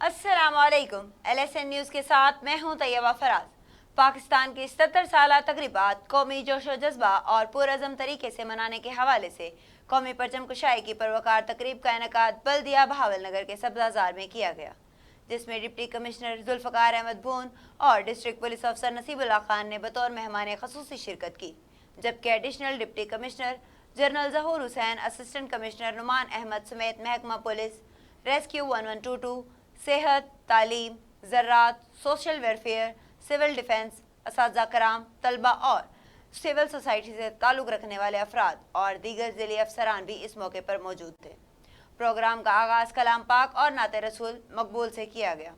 अस्सलामुअलैकुम। LSN news के साथ मैं हूं तैयबा फराज। पाकिस्तान की 77 साला तकरीबात कौमी जोशो जज्बा और पुरअज़म तरीके से मनाने के हवाले से कौमी परचम कुशाई की परवकार तकरीब का इनेकाद बल्दिया बहावलनगर के सब्ज़ाजार में किया गया, जिसमें डिप्टी कमिश्नर जुल्फ़कार अहमद भून और डिस्ट्रिक्ट पुलिस अफसर नसीबुल्लाह खान ने बतौर मेहमान ख़ुसूसी शिरकत की, जबकि एडिशनल डिप्टी कमिश्नर जनरल ज़हूर हुसैन, असिस्टेंट कमिश्नर नुमान अहमद समेत महकमा पुलिस, रेस्क्यू 1122, सेहत, तालीम, ज़राअत, सोशल वेलफेयर, सिविल डिफेंस, असातिज़ा कराम, तलबा और सिविल सोसाइटी से ताल्लुक़ रखने वाले अफराद और दीगर ज़िली अफसरान भी इस मौके पर मौजूद थे। प्रोग्राम का आगाज़ कलाम पाक और नाते रसूल मकबूल से किया गया।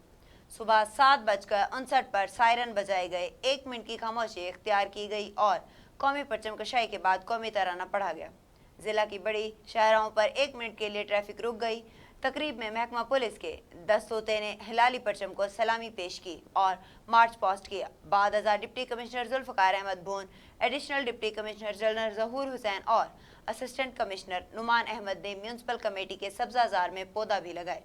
सुबह 7:59 पर सायरन बजाए गए, 1 मिनट की खामोशी इख्तियार की गई और कौमी परचम कशाई के बाद कौमी तराना पढ़ा गया। ज़िला की बड़ी शाहराहों पर 1 मिनट के लिए ट्रैफिक रुक गई। तकरीब में महकमा पुलिस के 10 तोते ने हिलाली परचम को सलामी पेश की और मार्च पास्ट किया। बाद अज़ा डिप्टी कमिश्नर जुल्फ़कार अहमद भून, एडिशनल डिप्टी कमिश्नर जनरल ज़हूर हुसैन और असिस्टेंट कमिश्नर नुमान अहमद ने म्यूनसिपल कमेटी के सब्ज़ाजार में पौधा भी लगाए।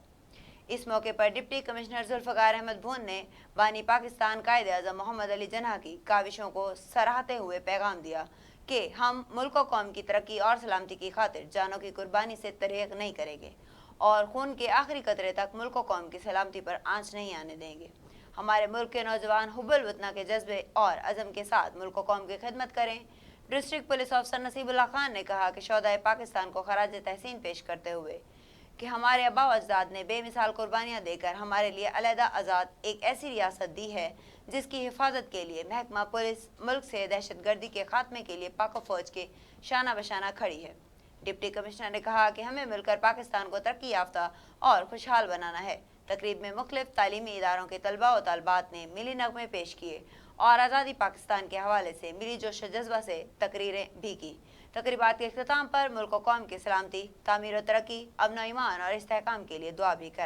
इस मौके पर डिप्टी कमिश्नर जुल्फ़कार अहमद भून ने बानी पाकिस्तान कायदे आज़म मोहम्मद अली जिन्ना की काविशों को सराहते हुए पैगाम दिया कि हम मुल्क और कौम की तरक्की और सलामती की खातिर जानों की कुर्बानी से तरेक नहीं करेंगे और खून के आखिरी कतरे तक मुल्क और कौम की सलामती पर आंच नहीं आने देंगे। हमारे मुल्क के नौजवान हुब्बुल वतन के जज्बे और अज़म के साथ मुल्क और कौम की खिदमत करें। डिस्ट्रिक्ट पुलिस अफसर नसीबुल्लाह खान ने कहा कि शोहदाए पाकिस्तान को खराज तहसीन पेश करते हुए कि हमारे अब्बा अजदाद ने बेमिसाल कुर्बानियाँ देकर हमारे लिए अलहदा आज़ाद एक ऐसी रियासत दी है जिसकी हिफाजत के लिए महकमा पुलिस मुल्क से दहशतगर्दी के खात्मे के लिए पाक फ़ौज के शाना बशाना खड़ी है। डिप्टी कमिश्नर ने कहा कि हमें मिलकर पाकिस्तान को तरक्की याफ्ता और खुशहाल बनाना है। तकरीब में मुख्तलिफ तालीमी इदारों के तलबा व तालबात ने मिली नगमे पेश किए और आज़ादी पाकिस्तान के हवाले से मिली जोश जज्बा से तकरीरें भी की। तकरीबात के इख्तिताम पर मुल्क और कौम की सलामती, तामीर और तरक्की, अमन व ईमान और इस्तेहकाम के लिए दुआ भी कर